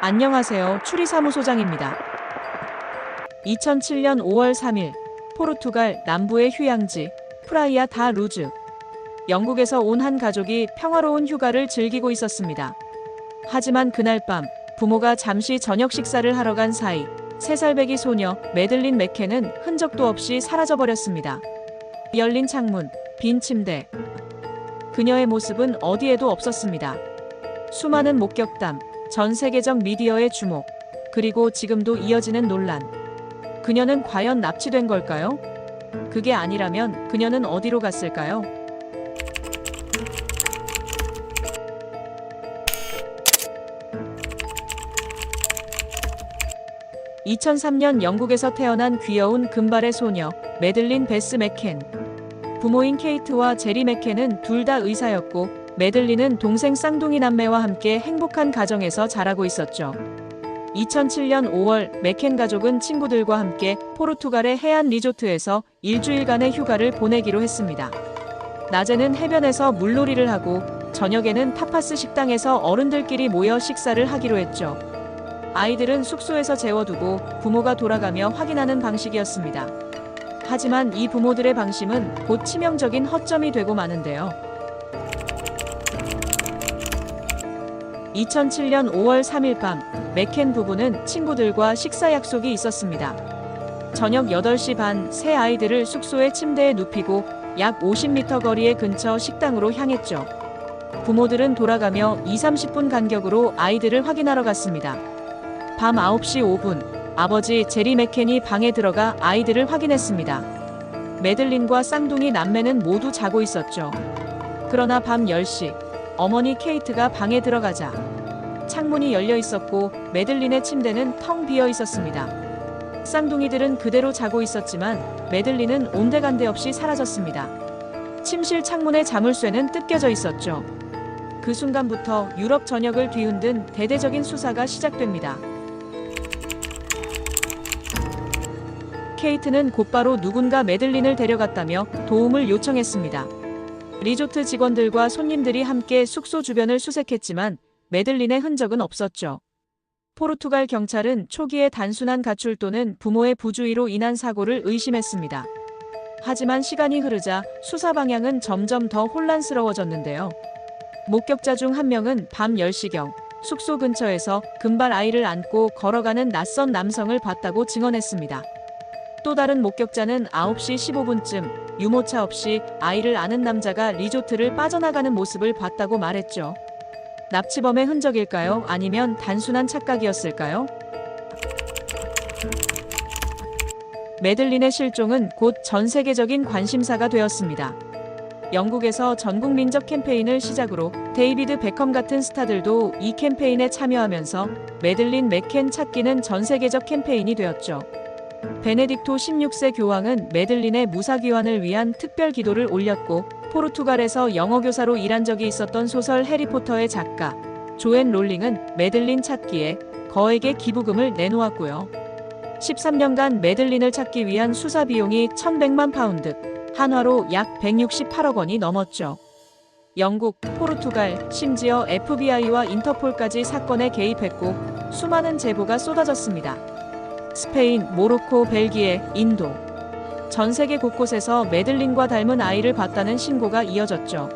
안녕하세요. 추리사무소장입니다. 2007년 5월 3일, 포르투갈 남부의 휴양지 프라이아 다 루즈. 영국에서 온 한 가족이 평화로운 휴가를 즐기고 있었습니다. 하지만 그날 밤, 부모가 잠시 저녁 식사를 하러 간 사이 3살배기 소녀 매들린 맥켄은 흔적도 없이 사라져버렸습니다. 열린 창문, 빈 침대. 그녀의 모습은 어디에도 없었습니다. 수많은 목격담, 전 세계적 미디어의 주목, 그리고 지금도 이어지는 논란. 그녀는 과연 납치된 걸까요? 그게 아니라면 그녀는 어디로 갔을까요? (2003년) 영국에서 태어난 귀여운 금발의 소녀 매들린 베스 맥켄. 부모인 케이트와 제리 맥켄은 둘 다 의사였고, 매들린은 동생 쌍둥이 남매와 함께 행복한 가정에서 자라고 있었죠. 2007년 5월 맥켄 가족은 친구들과 함께 포르투갈의 해안 리조트에서 일주일간의 휴가를 보내기로 했습니다. 낮에는 해변에서 물놀이를 하고 저녁에는 타파스 식당에서 어른들끼리 모여 식사를 하기로 했죠. 아이들은 숙소에서 재워두고 부모가 돌아가며 확인하는 방식이었습니다. 하지만 이 부모들의 방심은 곧 치명적인 허점이 되고 마는데요. 2007년 5월 3일 밤, 맥켄 부부는 친구들과 식사 약속이 있었습니다. 저녁 8시 반, 세 아이들을 숙소의 침대에 눕히고 약 50m 거리의 근처 식당으로 향했죠. 부모들은 돌아가며 20-30분 간격으로 아이들을 확인하러 갔습니다. 밤 9시 5분, 아버지 제리 맥켄이 방에 들어가 아이들을 확인했습니다. 매들린과 쌍둥이 남매는 모두 자고 있었죠. 그러나 밤 10시, 어머니 케이트가 방에 들어가자 창문이 열려 있었고 매들린의 침대는 텅 비어 있었습니다. 쌍둥이들은 그대로 자고 있었지만 매들린은 온데간데 없이 사라졌습니다. 침실 창문의 자물쇠는 뜯겨져 있었죠. 그 순간부터 유럽 전역을 뒤흔든 대대적인 수사가 시작됩니다. 케이트는 곧바로 누군가 매들린을 데려갔다며 도움을 요청했습니다. 리조트 직원들과 손님들이 함께 숙소 주변을 수색했지만 매들린의 흔적은 없었죠. 포르투갈 경찰은 초기에 단순한 가출 또는 부모의 부주의로 인한 사고를 의심했습니다. 하지만 시간이 흐르자 수사 방향은 점점 더 혼란스러워졌는데요. 목격자 중 한 명은 밤 10시경 숙소 근처에서 금발 아이를 안고 걸어가는 낯선 남성을 봤다고 증언했습니다. 또 다른 목격자는 9시 15분쯤 유모차 없이 아이를 안은 남자가 리조트를 빠져나가는 모습을 봤다고 말했죠. 납치범의 흔적일까요? 아니면 단순한 착각이었을까요? 매들린의 실종은 곧 전 세계적인 관심사가 되었습니다. 영국에서 전국민적 캠페인을 시작으로 데이비드 베컴 같은 스타들도 이 캠페인에 참여하면서 매들린 맥켄 찾기는 전 세계적 캠페인이 되었죠. 베네딕토 16세 교황은 매들린의 무사귀환을 위한 특별 기도를 올렸고, 포르투갈에서 영어 교사로 일한 적이 있었던 소설 해리포터의 작가 조앤 롤링은 매들린 찾기에 거액의 기부금을 내놓았고요. 13년간 매들린을 찾기 위한 수사 비용이 1,100만 파운드, 한화로 약 168억 원이 넘었죠. 영국, 포르투갈, 심지어 FBI와 인터폴까지 사건에 개입했고 수많은 제보가 쏟아졌습니다. 스페인, 모로코, 벨기에, 인도. 전 세계 곳곳에서 매들린과 닮은 아이를 봤다는 신고가 이어졌죠.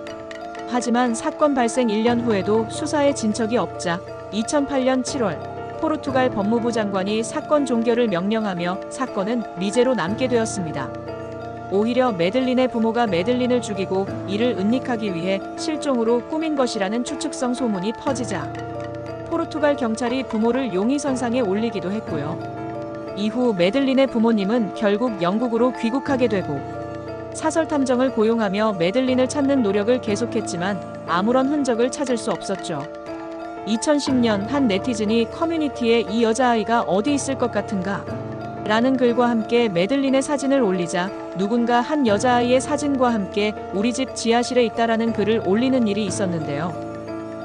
하지만 사건 발생 1년 후에도 수사에 진척이 없자 2008년 7월 포르투갈 법무부 장관이 사건 종결을 명령하며 사건은 미제로 남게 되었습니다. 오히려 매들린의 부모가 매들린을 죽이고 이를 은닉하기 위해 실종으로 꾸민 것이라는 추측성 소문이 퍼지자 포르투갈 경찰이 부모를 용의선상에 올리기도 했고요. 이후 매들린의 부모님은 결국 영국으로 귀국하게 되고 사설 탐정을 고용하며 매들린을 찾는 노력을 계속했지만 아무런 흔적을 찾을 수 없었죠. 2010년 한 네티즌이 커뮤니티에 이 여자아이가 어디 있을 것 같은가? 라는 글과 함께 매들린의 사진을 올리자 누군가 한 여자아이의 사진과 함께 우리 집 지하실에 있다라는 글을 올리는 일이 있었는데요.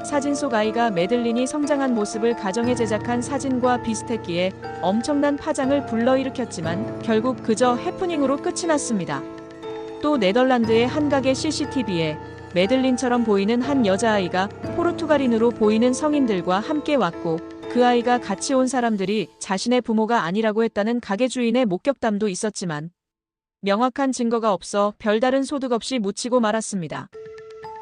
사진 속 아이가 매들린이 성장한 모습을 가정에 제작한 사진과 비슷했기에 엄청난 파장을 불러일으켰지만 결국 그저 해프닝으로 끝이 났습니다. 또 네덜란드의 한 가게 CCTV에 매들린처럼 보이는 한 여자아이가 포르투갈인으로 보이는 성인들과 함께 왔고 그 아이가 같이 온 사람들이 자신의 부모가 아니라고 했다는 가게 주인의 목격담도 있었지만 명확한 증거가 없어 별다른 소득 없이 묻히고 말았습니다.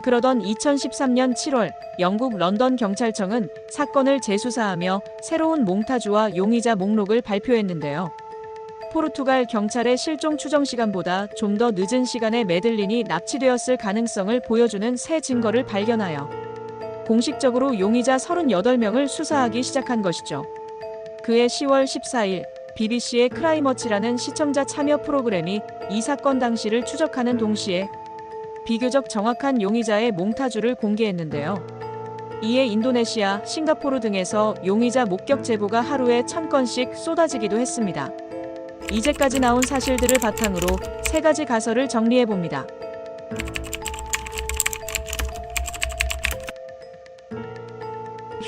그러던 2013년 7월 영국 런던 경찰청은 사건을 재수사하며 새로운 몽타주와 용의자 목록을 발표했는데요. 포르투갈 경찰의 실종 추정 시간보다 좀 더 늦은 시간에 매들린이 납치되었을 가능성을 보여주는 새 증거를 발견하여 공식적으로 용의자 38명을 수사하기 시작한 것이죠. 그해 10월 14일 BBC의 크라이머치라는 시청자 참여 프로그램이 이 사건 당시를 추적하는 동시에 비교적 정확한 용의자의 몽타주를 공개했는데요. 이에 인도네시아, 싱가포르 등에서 용의자 목격 제보가 하루에 1000건씩 쏟아지기도 했습니다. 이제까지 나온 사실들을 바탕으로 3가지 가설을 정리해봅니다.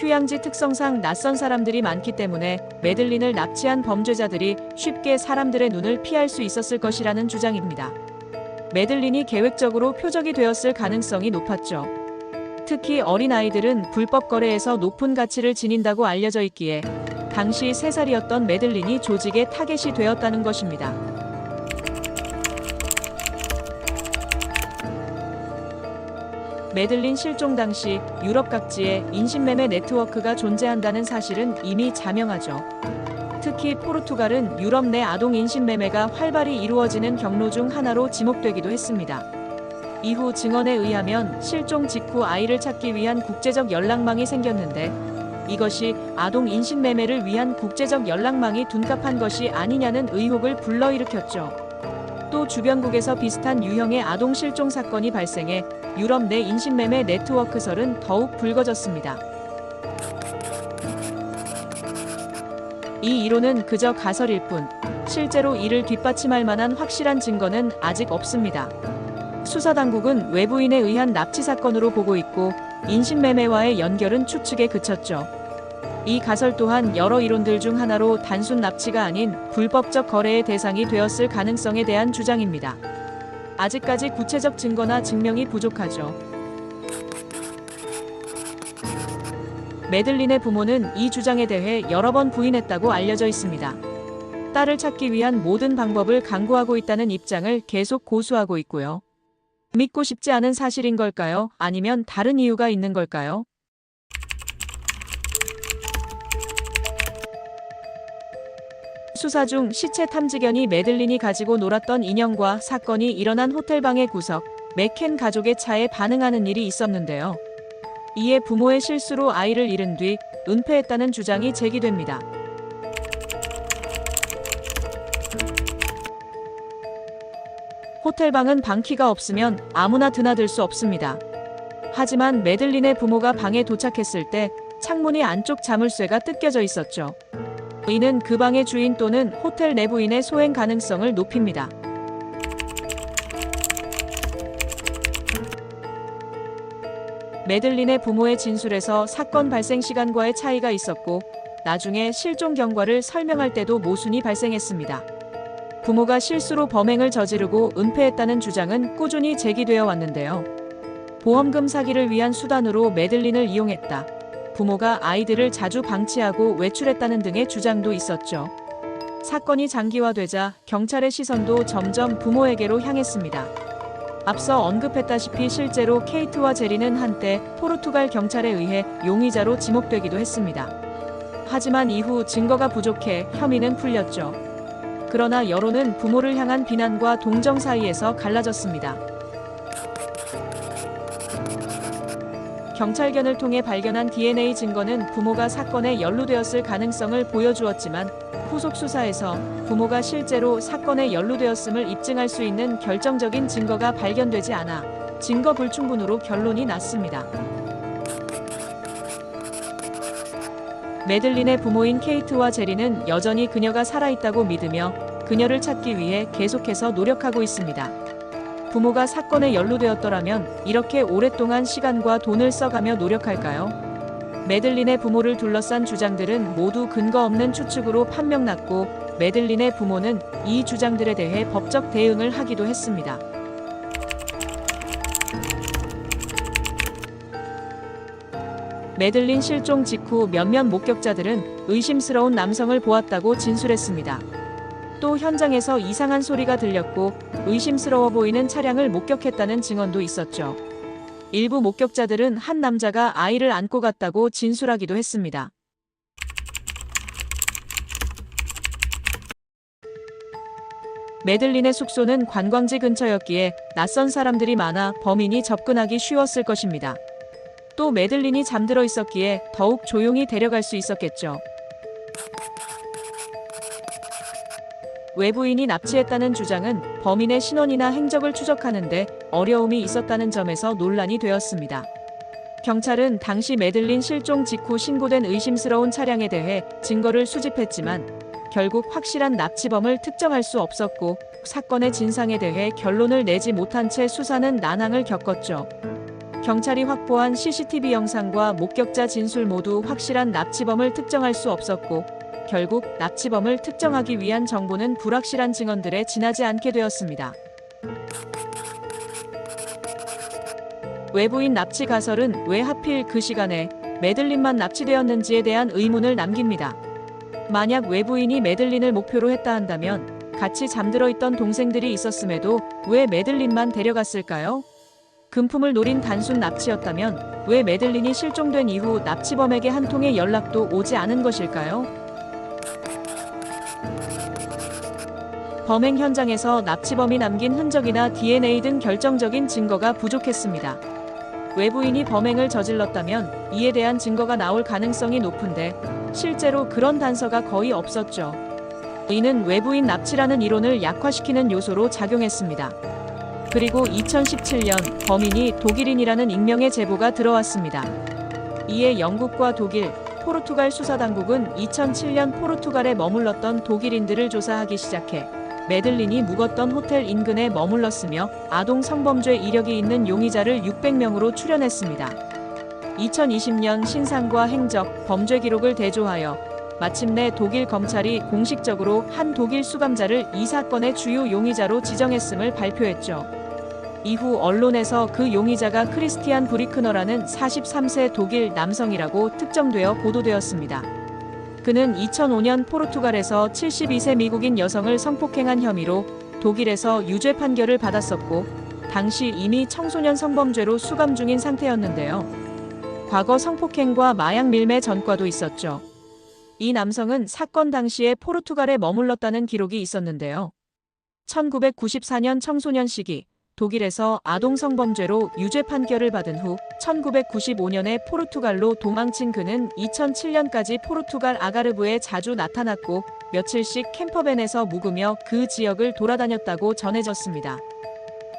휴양지 특성상 낯선 사람들이 많기 때문에 매들린을 납치한 범죄자들이 쉽게 사람들의 눈을 피할 수 있었을 것이라는 주장입니다. 매들린이 계획적으로 표적이 되었을 가능성이 높았죠. 특히 어린아이들은 불법 거래에서 높은 가치를 지닌다고 알려져 있기에 당시 3살이었던 매들린이 조직의 타겟이 되었다는 것입니다. 매들린 실종 당시 유럽 각지에 인신매매 네트워크가 존재한다는 사실은 이미 자명하죠. 특히 포르투갈은 유럽 내 아동 인신매매가 활발히 이루어지는 경로 중 하나로 지목되기도 했습니다. 이후 증언에 의하면 실종 직후 아이를 찾기 위한 국제적 연락망이 생겼는데 이것이 아동 인신매매를 위한 국제적 연락망이 둔갑한 것이 아니냐는 의혹을 불러일으켰죠. 또 주변국에서 비슷한 유형의 아동 실종 사건이 발생해 유럽 내 인신매매 네트워크설은 더욱 불거졌습니다. 이 이론은 그저 가설일 뿐 실제로 이를 뒷받침할 만한 확실한 증거는 아직 없습니다. 수사당국은 외부인에 의한 납치 사건으로 보고 있고 인신매매와의 연결은 추측에 그쳤죠. 이 가설 또한 여러 이론들 중 하나로 단순 납치가 아닌 불법적 거래의 대상이 되었을 가능성에 대한 주장입니다. 아직까지 구체적 증거나 증명이 부족하죠. 매들린의 부모는 이 주장에 대해 여러 번 부인했다고 알려져 있습니다. 딸을 찾기 위한 모든 방법을 강구하고 있다는 입장을 계속 고수하고 있고요. 믿고 싶지 않은 사실인 걸까요? 아니면 다른 이유가 있는 걸까요? 수사 중 시체 탐지견이 매들린이 가지고 놀았던 인형과 사건이 일어난 호텔방의 구석, 맥켄 가족의 차에 반응하는 일이 있었는데요. 이에 부모의 실수로 아이를 잃은 뒤 은폐했다는 주장이 제기됩니다. 호텔방은 방키가 없으면 아무나 드나들 수 없습니다. 하지만 매들린의 부모가 방에 도착했을 때 창문이 안쪽 자물쇠가 뜯겨져 있었죠. 이는 그 방의 주인 또는 호텔 내부인의 소행 가능성을 높입니다. 매들린의 부모의 진술에서 사건 발생 시간과의 차이가 있었고 나중에 실종 경과를 설명할 때도 모순이 발생했습니다. 부모가 실수로 범행을 저지르고 은폐했다는 주장은 꾸준히 제기되어 왔는데요. 보험금 사기를 위한 수단으로 매들린을 이용했다. 부모가 아이들을 자주 방치하고 외출했다는 등의 주장도 있었죠. 사건이 장기화되자 경찰의 시선도 점점 부모에게로 향했습니다. 앞서 언급했다시피 실제로 케이트와 제리는 한때 포르투갈 경찰에 의해 용의자로 지목되기도 했습니다. 하지만 이후 증거가 부족해 혐의는 풀렸죠. 그러나 여론은 부모를 향한 비난과 동정 사이에서 갈라졌습니다. 경찰견을 통해 발견한 DNA 증거는 부모가 사건에 연루되었을 가능성을 보여주었지만 후속 수사에서 부모가 실제로 사건에 연루되었음을 입증할 수 있는 결정적인 증거가 발견되지 않아 증거 불충분으로 결론이 났습니다. 매들린의 부모인 케이트와 제리는 여전히 그녀가 살아있다고 믿으며 그녀를 찾기 위해 계속해서 노력하고 있습니다. 부모가 사건에 연루되었더라면 이렇게 오랫동안 시간과 돈을 써가며 노력할까요? 매들린의 부모를 둘러싼 주장들은 모두 근거 없는 추측으로 판명났고 매들린의 부모는 이 주장들에 대해 법적 대응을 하기도 했습니다. 매들린 실종 직후 몇몇 목격자들은 의심스러운 남성을 보았다고 진술했습니다. 또 현장에서 이상한 소리가 들렸고 의심스러워 보이는 차량을 목격했다는 증언도 있었죠. 일부 목격자들은 한 남자가 아이를 안고 갔다고 진술하기도 했습니다. 매들린의 숙소는 관광지 근처였기에 낯선 사람들이 많아 범인이 접근하기 쉬웠을 것입니다. 또 매들린이 잠들어 있었기에 더욱 조용히 데려갈 수 있었겠죠. 외부인이 납치했다는 주장은 범인의 신원이나 행적을 추적하는데 어려움이 있었다는 점에서 논란이 되었습니다. 경찰은 당시 매들린 실종 직후 신고된 의심스러운 차량에 대해 증거를 수집했지만 결국 확실한 납치범을 특정할 수 없었고 사건의 진상에 대해 결론을 내지 못한 채 수사는 난항을 겪었죠. 경찰이 확보한 CCTV 영상과 목격자 진술 모두 확실한 납치범을 특정할 수 없었고 결국 납치범을 특정하기 위한 정보는 불확실한 증언들에 지나지 않게 되었습니다. 외부인 납치 가설은 왜 하필 그 시간에 매들린만 납치되었는지에 대한 의문을 남깁니다. 만약 외부인이 매들린을 목표로 했다 한다면 같이 잠들어 있던 동생들이 있었음에도 왜 매들린만 데려갔을까요? 금품을 노린 단순 납치였다면 왜 매들린이 실종된 이후 납치범에게 한 통의 연락도 오지 않은 것일까요? 범행 현장에서 납치범이 남긴 흔적이나 DNA 등 결정적인 증거가 부족했습니다. 외부인이 범행을 저질렀다면 이에 대한 증거가 나올 가능성이 높은데 실제로 그런 단서가 거의 없었죠. 이는 외부인 납치라는 이론을 약화시키는 요소로 작용했습니다. 그리고 2017년 범인이 독일인이라는 익명의 제보가 들어왔습니다. 이에 영국과 독일, 포르투갈 수사당국은 2007년 포르투갈에 머물렀던 독일인들을 조사하기 시작해 매들린이 묵었던 호텔 인근에 머물렀으며 아동 성범죄 이력이 있는 용의자를 600명으로 추려냈습니다. 2020년 신상과 행적, 범죄 기록을 대조하여 마침내 독일 검찰이 공식적으로 한 독일 수감자를 이 사건의 주요 용의자로 지정했음을 발표했죠. 이후 언론에서 그 용의자가 크리스티안 브리크너라는 43세 독일 남성이라고 특정되어 보도되었습니다. 그는 2005년 포르투갈에서 72세 미국인 여성을 성폭행한 혐의로 독일에서 유죄 판결을 받았었고 당시 이미 청소년 성범죄로 수감 중인 상태였는데요. 과거 성폭행과 마약 밀매 전과도 있었죠. 이 남성은 사건 당시에 포르투갈에 머물렀다는 기록이 있었는데요. 1994년 청소년 시기 독일에서 아동 성범죄로 유죄 판결을 받은 후 1995년에 포르투갈로 도망친 그는 2007년까지 포르투갈 아가르브에 자주 나타났고 며칠씩 캠퍼밴에서 묵으며 그 지역을 돌아다녔다고 전해졌습니다.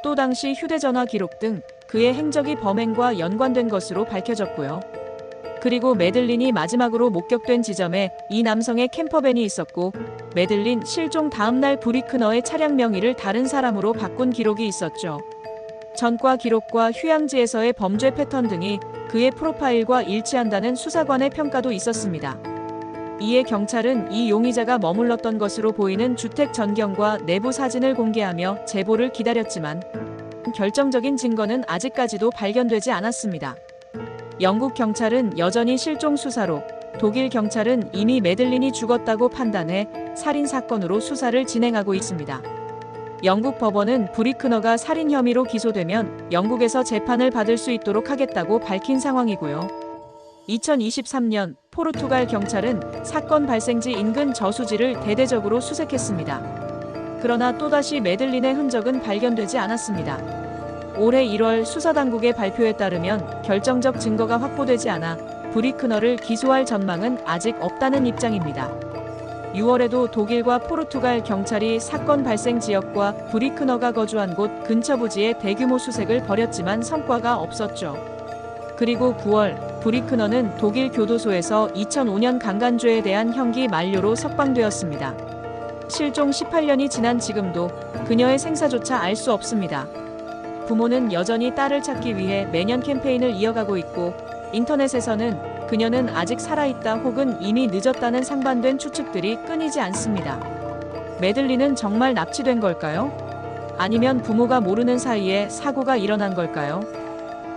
또 당시 휴대전화 기록 등 그의 행적이 범행과 연관된 것으로 밝혀졌고요. 그리고 매들린이 마지막으로 목격된 지점에 이 남성의 캠퍼밴이 있었고 매들린 실종 다음 날 브리크너의 차량 명의를 다른 사람으로 바꾼 기록이 있었죠. 전과 기록과 휴양지에서의 범죄 패턴 등이 그의 프로파일과 일치한다는 수사관의 평가도 있었습니다. 이에 경찰은 이 용의자가 머물렀던 것으로 보이는 주택 전경과 내부 사진을 공개하며 제보를 기다렸지만 결정적인 증거는 아직까지도 발견되지 않았습니다. 영국 경찰은 여전히 실종 수사로, 독일 경찰은 이미 매들린이 죽었다고 판단해 살인 사건으로 수사를 진행하고 있습니다. 영국 법원은 브리크너가 살인 혐의로 기소되면 영국에서 재판을 받을 수 있도록 하겠다고 밝힌 상황이고요. 2023년 포르투갈 경찰은 사건 발생지 인근 저수지를 대대적으로 수색했습니다. 그러나 또다시 매들린의 흔적은 발견되지 않았습니다. 올해 1월 수사당국의 발표에 따르면 결정적 증거가 확보되지 않아 브리크너를 기소할 전망은 아직 없다는 입장입니다. 6월에도 독일과 포르투갈 경찰이 사건 발생 지역과 브리크너가 거주한 곳 근처 부지에 대규모 수색을 벌였지만 성과가 없었죠. 그리고 9월 브리크너는 독일 교도소에서 2005년 강간죄에 대한 형기 만료로 석방되었습니다. 실종 18년이 지난 지금도 그녀의 생사조차 알 수 없습니다. 부모는 여전히 딸을 찾기 위해 매년 캠페인을 이어가고 있고 인터넷에서는 그녀는 아직 살아있다 혹은 이미 늦었다는 상반된 추측들이 끊이지 않습니다. 매들린은 정말 납치된 걸까요? 아니면 부모가 모르는 사이에 사고가 일어난 걸까요?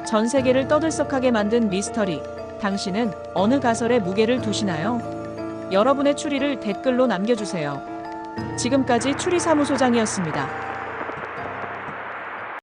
전 세계를 떠들썩하게 만든 미스터리, 당신은 어느 가설에 무게를 두시나요? 여러분의 추리를 댓글로 남겨주세요. 지금까지 추리사무소장이었습니다.